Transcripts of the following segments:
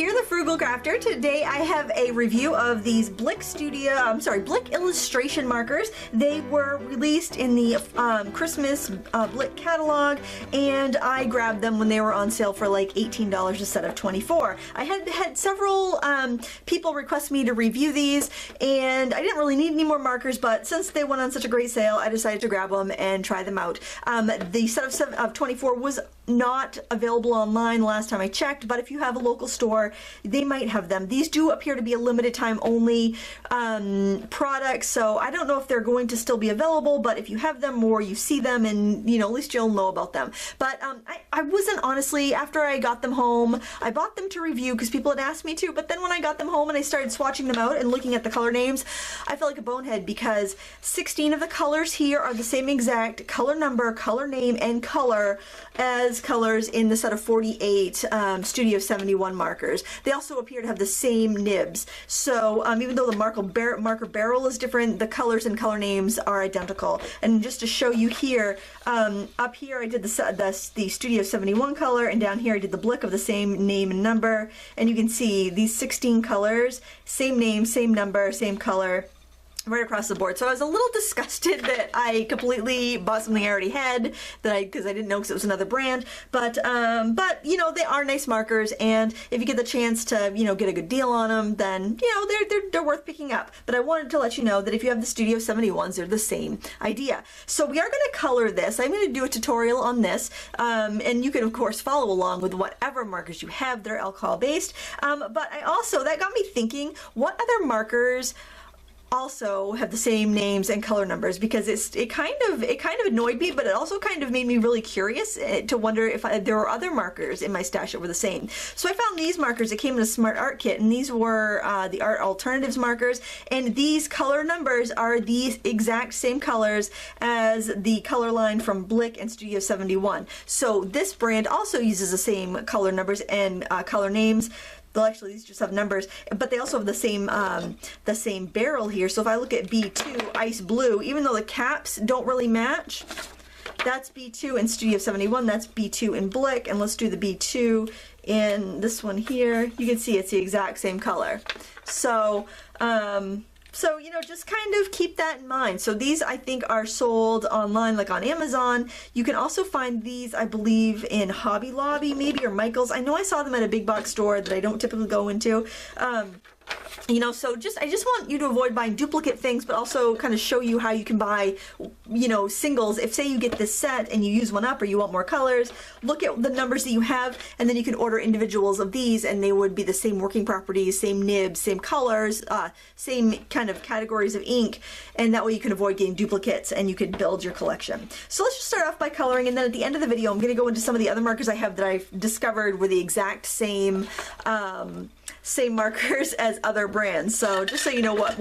here, the Frugal Crafter. Today I have a review of these Blick Illustration markers. They were released in the Christmas Blick catalog, and I grabbed them when they were on sale for like $18 a set of 24. I had several people request me to review these, and I didn't really need any more markers, but since they went on such a great sale, I decided to grab them and try them out. The set of 24 was not available online last time I checked, but if you have a local store, they might have them. These do appear to be a limited time only product, so I don't know if they're going to still be available, but if you have them or you see them, and you know, at least you'll know about them. But I wasn't, honestly, after I got them home, I bought them to review because people had asked me to, but then when I got them home and I started swatching them out and looking at the color names, I felt like a bonehead because 16 of the colors here are the same exact color number, color name, and color as colors in the set of 48 Studio 71 markers. They also appear to have the same nibs. So even though the marker barrel is different, the colors and color names are identical. And just to show you here, up here I did the Studio 71 color, and down here I did the Blick of the same name and number. And you can see these 16 colors, same name, same number, same color, right across the board. So I was a little disgusted that I completely bought something I already had, because I didn't know because it was another brand. But you know, they are nice markers, and if you get the chance to, you know, get a good deal on them, then you know they're worth picking up. But I wanted to let you know that if you have the Studio 71s, they're the same idea. So we are going to color this. I'm going to do a tutorial on this, and you can of course follow along with whatever markers you have that are alcohol based. But that got me thinking, what other markers also have the same names and color numbers, because it kind of annoyed me, but it also kind of made me really curious to wonder if there were other markers in my stash that were the same. So I found these markers that came in a Smart Art kit, and these were the Art Alternatives markers, and these color numbers are the exact same colors as the color line from Blick and Studio 71. So this brand also uses the same color numbers and color names. Well, actually, these just have numbers, but they also have the same barrel here. So if I look at B2 Ice Blue, even though the caps don't really match, that's B2 in Studio 71, that's B2 in Blick, and let's do the B2 in this one here. You can see it's the exact same color. So, you know, just kind of keep that in mind. So these, I think, are sold online, like on Amazon. You can also find these, I believe, in Hobby Lobby, maybe, or Michael's. I know I saw them at a big box store that I don't typically go into. You know, so I just want you to avoid buying duplicate things, but also kind of show you how you can buy, you know, singles. If, say, you get this set and you use one up or you want more colors, look at the numbers that you have, and then you can order individuals of these, and they would be the same working properties, same nibs, same colors, same kind of categories of ink, and that way you can avoid getting duplicates and you can build your collection. So let's just start off by coloring, and then at the end of the video I'm going to go into some of the other markers I have that I've discovered were the exact same markers as other brands. So just so you know what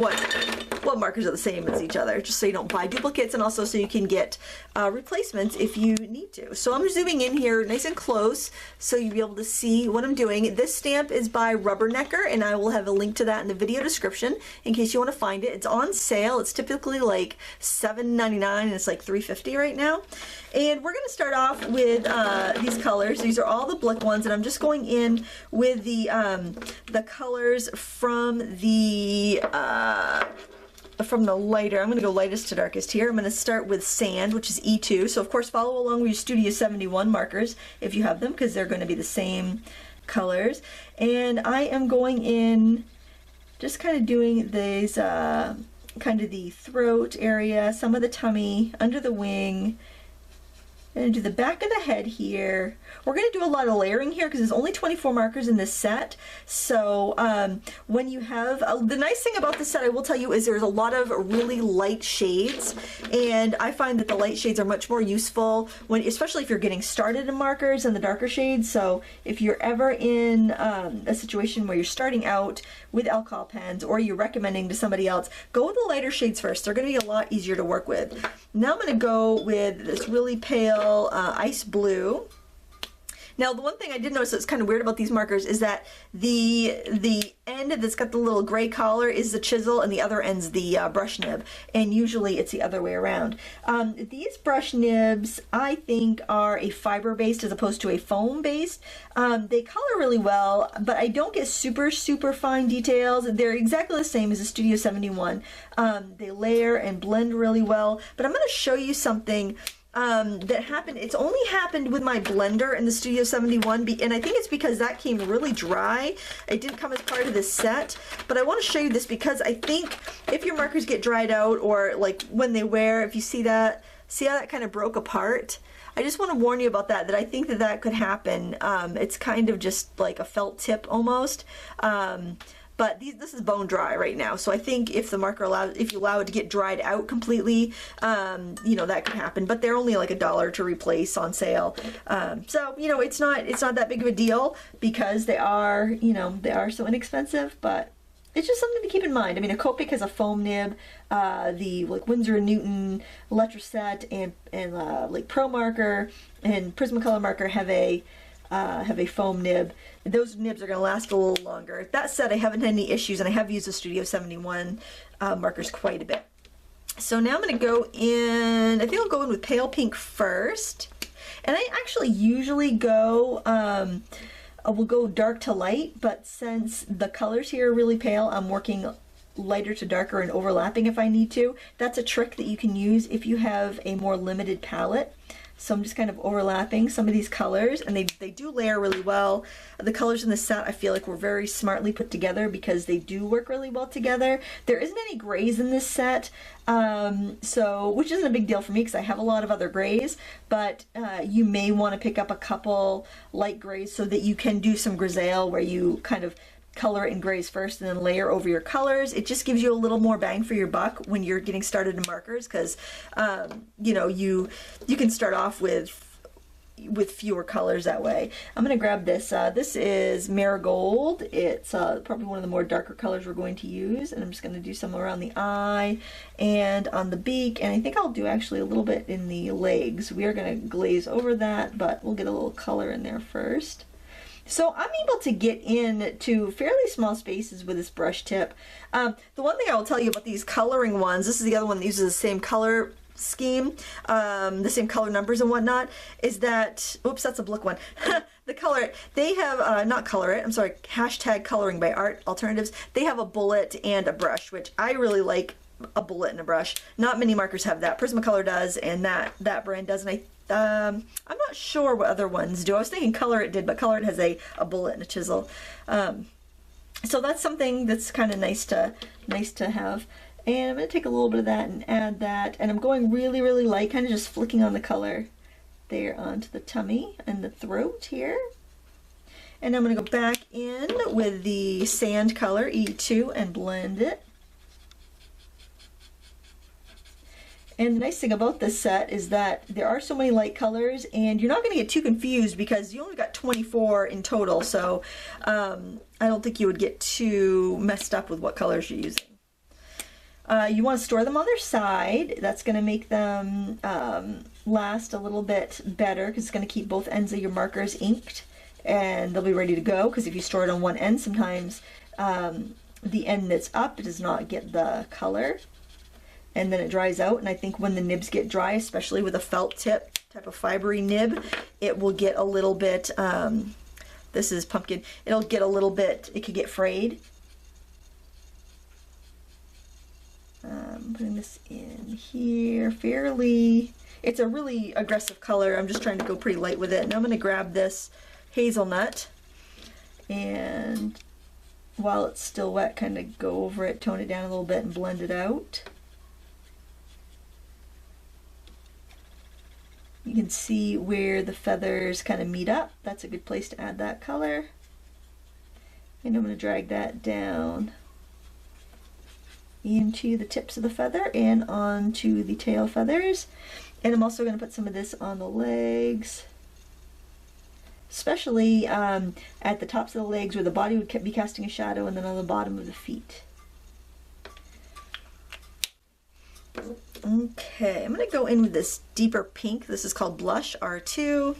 markers are the same as each other, just so you don't buy duplicates, and also so you can get replacements if you need to. So I'm zooming in here nice and close so you'll be able to see what I'm doing. This stamp is by Rubbernecker, and I will have a link to that in the video description in case you want to find it. It's on sale. It's typically like $7.99 and it's like $3.50 right now. And we're going to start off with these colors. These are all the Blick ones, and I'm just going in with the colors from the lighter. I'm going to go lightest to darkest here. I'm going to start with Sand, which is E2. So of course follow along with your Studio 71 markers if you have them, because they're going to be the same colors. And I am going in, just kind of doing these, kind of the throat area, some of the tummy, under the wing. I'm going to do the back of the head here. We're going to do a lot of layering here because there's only 24 markers in this set. So when you have, the nice thing about this set, I will tell you, is there's a lot of really light shades, and I find that the light shades are much more useful when, especially if you're getting started in markers and the darker shades. So if you're ever in a situation where you're starting out with alcohol pens, or you're recommending to somebody else, go with the lighter shades first. They're going to be a lot easier to work with. Now I'm going to go with this really pale ice blue. Now, the one thing I did notice that's kind of weird about these markers is that the end that's got the little gray collar is the chisel and the other end's the brush nib, and usually it's the other way around. These brush nibs, I think, are a fiber-based as opposed to a foam-based. They color really well, but I don't get super fine details. They're exactly the same as the Studio 71. They layer and blend really well, but I'm going to show you something that happened. It's only happened with my blender in the Studio 71, and I think it's because that came really dry. It didn't come as part of this set, but I want to show you this because I think if your markers get dried out, or like when they wear, if you see how that kind of broke apart? I just want to warn you about that I think that could happen. It's kind of just like a felt tip almost. But this is bone dry right now, so I think if the marker if you allow it to get dried out completely, you know, that could happen. But they're only like $1 to replace on sale, so you know, it's not that big of a deal because they are, you know, they are so inexpensive. But it's just something to keep in mind. I mean, a Copic has a foam nib. The like Winsor & Newton, Letraset, and like Pro Marker and Prismacolor Marker have a foam nib. Those nibs are going to last a little longer. That said, I haven't had any issues, and I have used the Studio 71 markers quite a bit. So now I'm going to go in, I think I'll go in with pale pink first. And I actually usually go, we'll go dark to light, but since the colors here are really pale, I'm working lighter to darker and overlapping if I need to. That's a trick that you can use if you have a more limited palette. So I'm just kind of overlapping some of these colors, and they do layer really well. The colors in the set I feel like were very smartly put together because they do work really well together. There isn't any grays in this set, which isn't a big deal for me because I have a lot of other grays, but you may want to pick up a couple light grays so that you can do some grisaille where you kind of color it in grays first and then layer over your colors. It just gives you a little more bang for your buck when you're getting started in markers because you know, you can start off with fewer colors that way. I'm going to grab this. This is Marigold. It's probably one of the more darker colors we're going to use, and I'm just going to do some around the eye and on the beak, and I think I'll do actually a little bit in the legs. We are going to glaze over that, but we'll get a little color in there first. So I'm able to get into fairly small spaces with this brush tip. The one thing I will tell you about these coloring ones, this is the other one that uses the same color scheme, the same color numbers and whatnot, is that, oops, that's a Blick one. The color, they have, not Color It, I'm sorry, hashtag coloring by Art Alternatives. They have a bullet and a brush, which I really like. A bullet and a brush. Not many markers have that. Prismacolor does, and that brand does, and I'm not sure what other ones do. I was thinking Color It did, but Color It has a bullet and a chisel. So that's something that's kind of nice to have. And I'm going to take a little bit of that and add that, and I'm going really light, kind of just flicking on the color there onto the tummy and the throat here. And I'm going to go back in with the sand color E2 and blend it. And the nice thing about this set is that there are so many light colors, and you're not going to get too confused because you only got 24 in total, so I don't think you would get too messed up with what colors you're using. You want to store them on their side. That's going to make them last a little bit better because it's going to keep both ends of your markers inked, and they'll be ready to go, because if you store it on one end, sometimes the end that's up does not get the color. And then it dries out, and I think when the nibs get dry, especially with a felt tip type of fibery nib, it will get a little bit, this is pumpkin, it'll get a little bit, it could get frayed. Putting this in here fairly, it's a really aggressive color, I'm just trying to go pretty light with it. And I'm going to grab this hazelnut, and while it's still wet, kind of go over it, tone it down a little bit, and blend it out. You can see where the feathers kind of meet up. That's a good place to add that color. And I'm going to drag that down into the tips of the feather and onto the tail feathers. And I'm also going to put some of this on the legs, especially at the tops of the legs where the body would be casting a shadow, and then on the bottom of the feet. Okay, I'm going to go in with this deeper pink. This is called Blush R2.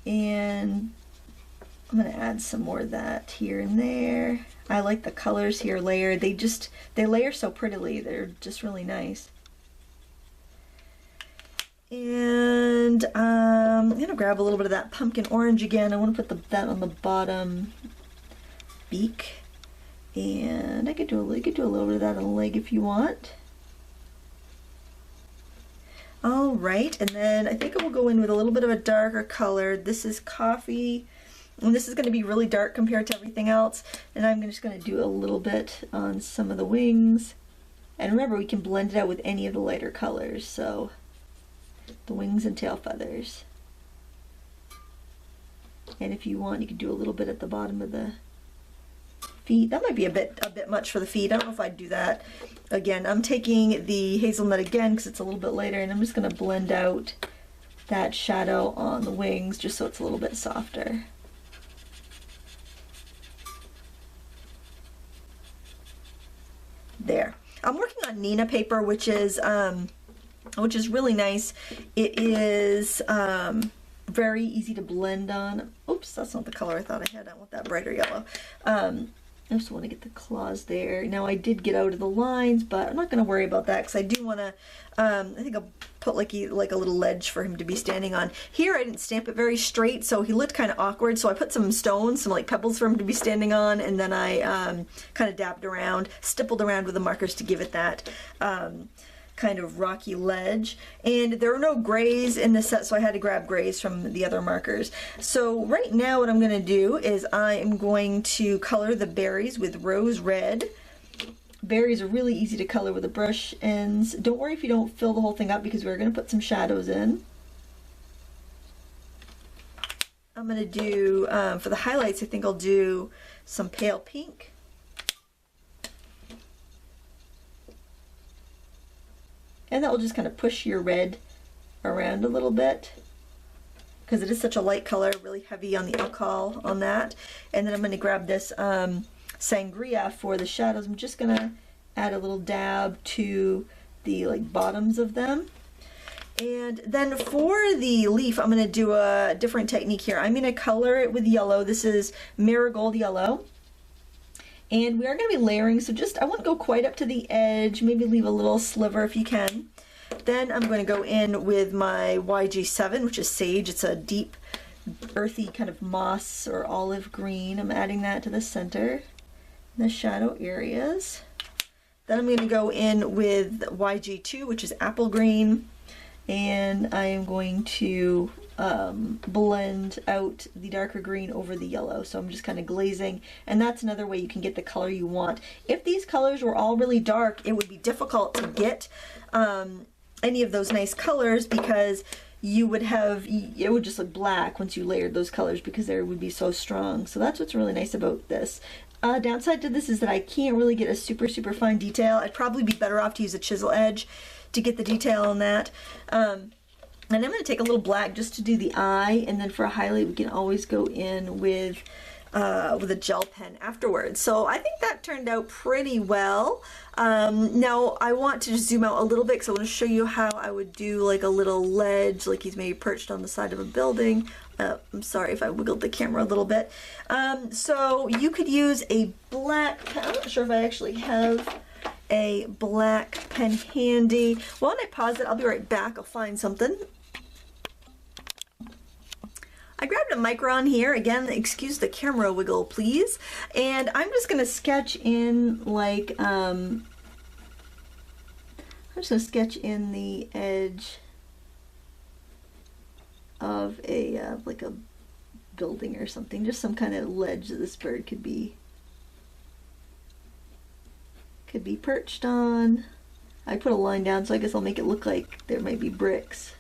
And I'm going to add some more of that here and there. I like the colors here layered. They layer so prettily. They're just really nice. And I'm going to grab a little bit of that pumpkin orange again. I want to put that on the bottom beak. And you could do a little bit of that on the leg if you want. All right, and then I think I will go in with a little bit of a darker color. This is coffee, and this is going to be really dark compared to everything else. And I'm just going to do a little bit on some of the wings. And remember, we can blend it out with any of the lighter colors. So the wings and tail feathers. And if you want, you can do a little bit at the bottom of the feet. That might be a bit much for the feet. I don't know if I'd do that. Again, I'm taking the hazelnut again because it's a little bit lighter, and I'm just going to blend out that shadow on the wings just so it's a little bit softer. There. I'm working on Neenah paper, which is really nice. It is very easy to blend on. Oops, that's not the color I thought I had. I want that brighter yellow. I just want to get the claws there. Now I did get out of the lines, but I'm not going to worry about that because I do want to, I think I'll put like a little ledge for him to be standing on. Here I didn't stamp it very straight, so he looked kind of awkward, so I put some stones, some like pebbles for him to be standing on, and then I kind of dabbed around, stippled around with the markers to give it that kind of rocky ledge. And there were no grays in the set, so I had to grab grays from the other markers. So right now what I'm going to do is I am going to color the berries with rose red. Berries are really easy to color with the brush ends. Don't worry if you don't fill the whole thing up because we're going to put some shadows in. I'm going to do, for the highlights, I think I'll do some pale pink. And that will just kind of push your red around a little bit because it is such a light color, really heavy on the alcohol on that. And then I'm going to grab this sangria for the shadows. I'm just going to add a little dab to the bottoms of them. And then for the leaf, I'm going to do a different technique here. I'm going to color it with yellow. This is marigold yellow. And we are going to be layering, so just, I won't go quite up to the edge, maybe leave a little sliver if you can. Then I'm going to go in with my YG7, which is sage. It's a deep, earthy kind of moss or olive green. I'm adding that to the center, the shadow areas. Then I'm going to go in with YG2, which is apple green. And I am going to blend out the darker green over the yellow. So I'm just kind of glazing, and that's another way you can get the color you want. If these colors were all really dark, it would be difficult to get any of those nice colors because you would have, it would just look black once you layered those colors because they would be so strong. So that's what's really nice about this. Downside to this is that I can't really get a super fine detail. I'd probably be better off to use a chisel edge to get the detail on that. And I'm going to take a little black just to do the eye, and then for a highlight we can always go in with a gel pen afterwards. So I think that turned out pretty well. Now I want to just zoom out a little bit because I want to show you how I would do like a little ledge, like he's maybe perched on the side of a building. I'm sorry if I wiggled the camera a little bit. So you could use a black pen. I'm not sure if I actually have a black pen handy. While I pause it, I'll be right back. I'll find something. I grabbed a micron here. Again, excuse the camera wiggle, please. And I'm just going to sketch in like, I'm just going to sketch in the edge of a, like a building or something. Just some kind of ledge that this bird could be perched on. I put a line down, so I guess I'll make it look like there might be bricks.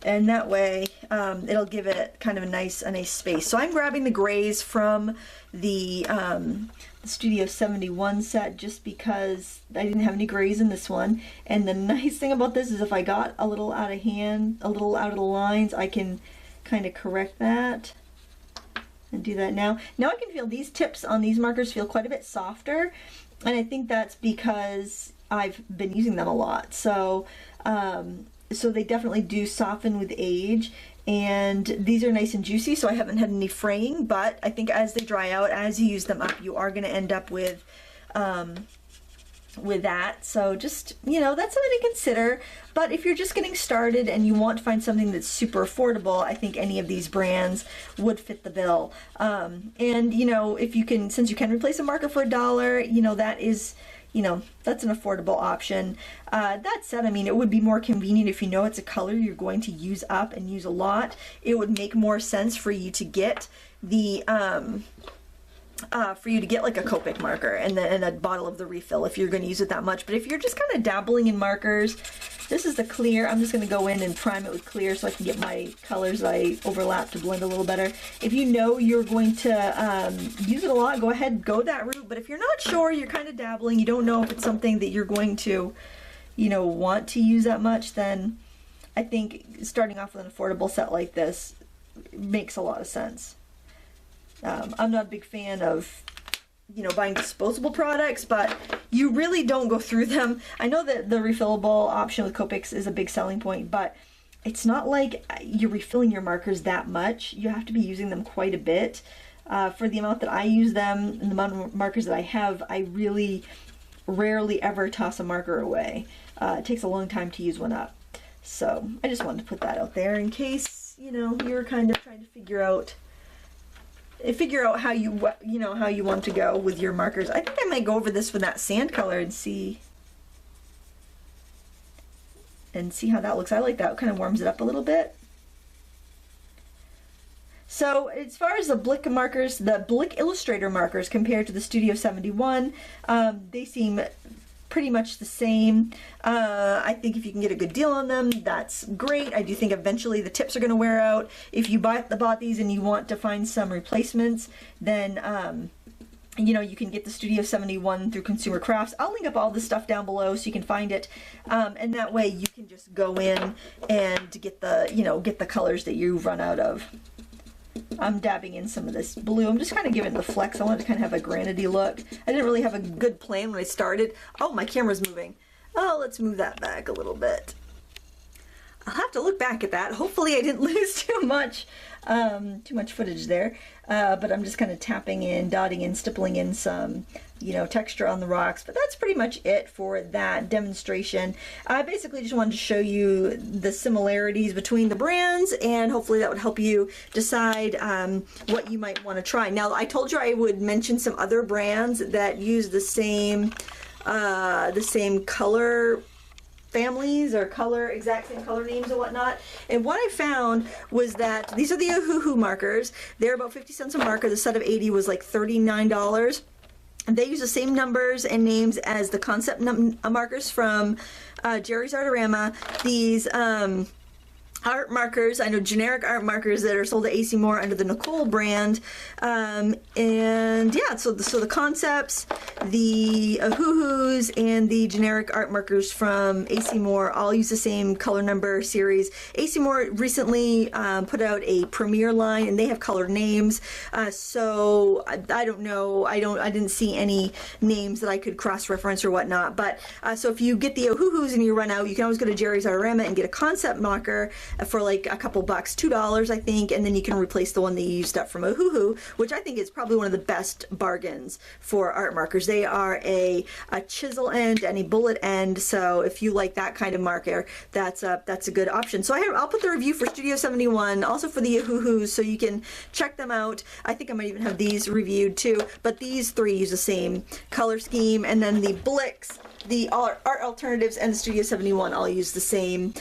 And that way it'll give it kind of a nice space. So I'm grabbing the grays from the Studio 71 set just because I didn't have any grays in this one. And the nice thing about this is if I got a little out of hand, a little out of the lines, I can kind of correct that and do that now. Now I can feel these tips on these markers feel quite a bit softer, and I think that's because I've been using them a lot. So so they definitely do soften with age. And these are nice and juicy, so I haven't had any fraying, but I think as they dry out, as you use them up, you are going to end up with that. So just, you know, that's something to consider. But if you're just getting started and you want to find something that's super affordable, I think any of these brands would fit the bill. And, you know, if you can, since you can replace a marker for $1, you know, that is, you know, that's an affordable option. That said, I mean, it would be more convenient if you know it's a color you're going to use up and use a lot. It would make more sense for you to get the like a Copic marker and then a bottle of the refill if you're going to use it that much. But if you're just kind of dabbling in markers, this is the clear. I'm just going to go in and prime it with clear so I can get my colors that I overlap to blend a little better. If you know you're going to use it a lot, go ahead, go that route. But if you're not sure, you're kind of dabbling, you don't know if it's something that you're going to, you know, want to use that much, then I think starting off with an affordable set like this makes a lot of sense. I'm not a big fan of, you know, buying disposable products, but you really don't go through them. I know that the refillable option with Copics is a big selling point, but it's not like you're refilling your markers that much. You have to be using them quite a bit. For the amount that I use them and the amount of markers that I have, I really rarely ever toss a marker away. It takes a long time to use one up. So I just wanted to put that out there in case, you know, you're kind of trying to figure out how you know, how you want to go with your markers. I think I might go over this with that sand color and see how that looks. I like that. It kind of warms it up a little bit. So as far as the Blick markers, the Blick Illustrator markers compared to the Studio 71, they seem pretty much the same. I think if you can get a good deal on them, that's great. I do think eventually the tips are going to wear out. If you bought these and you want to find some replacements, then you know, you can get the Studio 71 through Consumer Crafts. I'll link up all this stuff down below so you can find it, and that way you can just go in and get the, you know, get the colors that you run out of. I'm dabbing in some of this blue. I'm just kind of giving it the flex. I wanted to kind of have a granity look. I didn't really have a good plan when I started. Oh, my camera's moving. Oh, let's move that back a little bit. I'll have to look back at that. Hopefully I didn't lose too much footage there. But I'm just kind of tapping in, dotting in, stippling in some, you know, texture on the rocks. But that's pretty much it for that demonstration. I basically just wanted to show you the similarities between the brands, and hopefully that would help you decide what you might want to try. Now, I told you I would mention some other brands that use the same color families or exact same color names and whatnot. And what I found was that these are the Ohuhu markers. They're about 50 cents a marker. The set of 80 was like $39. And they use the same numbers and names as the concept markers from Jerry's Artorama. These art markers, I know generic art markers that are sold at AC Moore under the Nicolle brand, and yeah, so the concepts, the Ohuhus, and the generic art markers from AC Moore all use the same color number series. AC Moore recently put out a premier line, and they have colored names, so I don't know, I didn't see any names that I could cross-reference or whatnot, but so if you get the Ohuhus and you run out, you can always go to Jerry's Artorama and get a concept marker for like a couple bucks, $2 I think, and then you can replace the one that you used up from Ohuhu, which I think is probably one of the best bargains for art markers. They are a chisel end and a bullet end, so if you like that kind of marker, that's a good option. So I'll put the review for Studio 71, also for the Ohuhus, so you can check them out. I think I might even have these reviewed too, but these three use the same color scheme, and then the Blicks, the Art Alternatives, and the Studio 71 all use the same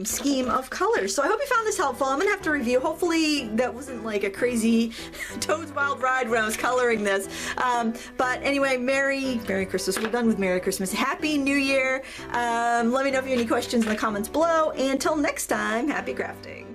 scheme of colors. So I hope you found this helpful. I'm gonna have to review. Hopefully that wasn't like a crazy Toad's Wild Ride when I was coloring this. But anyway, Merry Christmas. We're done with Merry Christmas. Happy New Year. Let me know if you have any questions in the comments below. And until next time, happy crafting.